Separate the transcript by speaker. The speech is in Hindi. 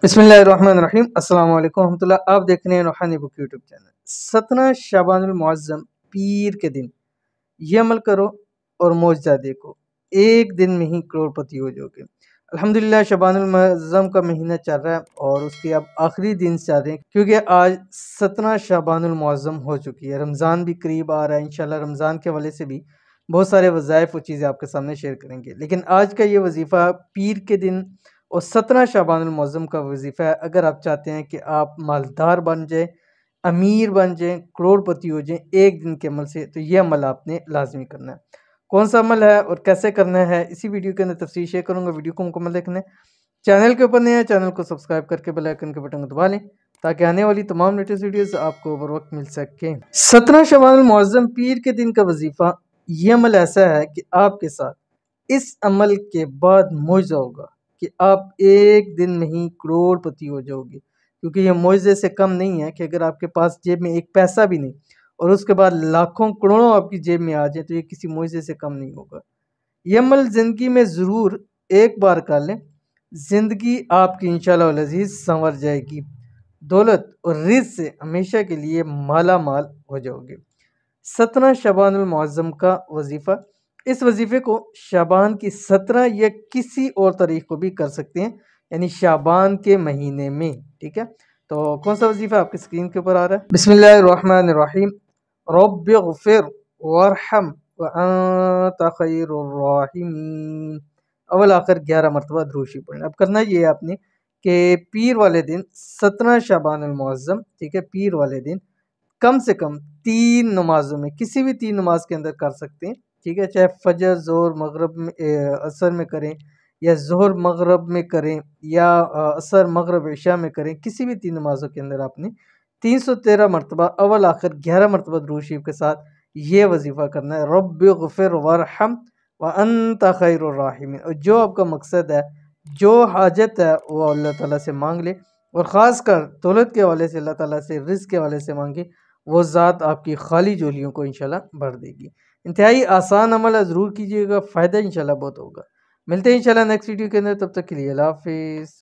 Speaker 1: बिस्मिल्लाहिर्रहमानिर्रहीम अस्सलाम वालेकुम रहमतुल्लाह। आप देख रहे हैं रूहानी बुक यूट्यूब चैनल। 17 शबानुल मुअज़्ज़म पीर के दिन ये अमल करो और मौजज़ा देखो, एक दिन में ही करोड़पति हो जाओगे। अल्हम्दुलिल्लाह शबानुल मुअज़्ज़म का महीना चल रहा है और उसके अब आखिरी दिन चल रहे हैं, क्योंकि आज 17 शबानुल मुअज़्ज़म हो चुकी है। रमज़ान भी करीब आ रहा है, इंशाल्लाह रमज़ान के हवाले से भी बहुत सारे वज़ाइफ और चीज़ें आपके सामने शेयर करेंगे। लेकिन आज का ये वजीफ़ा पीर के दिन और 17 शबानुल मुअज़्ज़म का वजीफ़ा है। अगर आप चाहते हैं कि आप मालदार बन जाए, अमीर बन जाएँ, करोड़पति हो जाएँ एक दिन के अमल से, तो ये अमल आपने लाज़मी करना है। कौन-सा अमल है और कैसे करना है, इसी वीडियो के अंदर तफ़सील शेयर करूँगा। वीडियो को मुकम्मल देखना है। चैनल के ऊपर नए हैं, चैनल को सब्सक्राइब करके बेल आइकन के बटन को दबा लें, ताकि आने वाली तमाम लेटेस्ट वीडियोज़ आपको बर वक़्त मिल सकें। 17 शवाल मुअज़्ज़म पीर के दिन का वजीफ़ा, ये अमल ऐसा है कि आपके साथ इस अमल के बाद मुआवज़ा होगा कि आप एक दिन में ही करोड़पति हो जाओगे। क्योंकि ये मुआवज़े से कम नहीं है कि अगर आपके पास जेब में एक पैसा भी नहीं और उसके बाद लाखों करोड़ों आपकी जेब में आ जाए, तो ये किसी मुआवज़े से कम नहीं होगा। ये अमल ज़िंदगी में ज़रूर एक बार कर लें, ज़िंदगी आपकी इंशाअल्लाह वल अज़ीज़ संवर जाएगी। दौलत और रिज़्क़ से हमेशा के लिए माला माल हो जाओगे। 17 शबानुल मुअज़्ज़म का वजीफ़ा, इस वजीफ़े को शाबान की 17 या किसी और तारीख को भी कर सकते हैं, यानी शाबान के महीने में। ठीक है, तो कौन सा वजीफ़ा आपकी स्क्रीन के ऊपर आ रहा है। बिस्मिल्लाहिर्रहमानिर्रहीम। रब्बिग़फ़िर वरहम व अंत खैरुर राहिमीन। अव्वल आखिर 11 मरतबा दुरूद शरीफ पढ़ना। अब करना ये है आपने कि पीर वाले दिन 17 शबानुल मुअज़्ज़म, ठीक है, पीर वाले दिन कम से कम 3 नमाज़ों में, किसी भी 3 नमाज़ के अंदर कर सकते हैं। ठीक है, चाहे फ़जर, ज़ोहर, मगरिब में असर में करें, या ज़ोहर मगरिब में करें, या असर, मगरिब, इशा में करें, किसी भी 3 नमाज़ों के अंदर आपने 313 मरतबा अव्वल आखिर 11 मरतबा दुरूद शरीफ के साथ ये वजीफ़ा करना है। रब्बिग़फ़िर वरहम व अंत खैरुर राहिमीन। और जो आपका मकसद है, जो हाजत है, वो अल्लाह ताला से मांग ले, और ख़ासकर दौलत के हवाले से अल्लाह ताला से, रिज़्क़ के हवाले से मांगे, वो ज़ात आपकी खाली झोलियों को इंशाल्लाह भर देगी। इंतहाई आसान अमल है, ज़रूर कीजिएगा, फ़ायदा इंशाल्लाह बहुत होगा। मिलते हैं इंशाल्लाह नेक्स्ट वीडियो के अंदर, तब तक के लिए अल्लाह हाफ़िज़।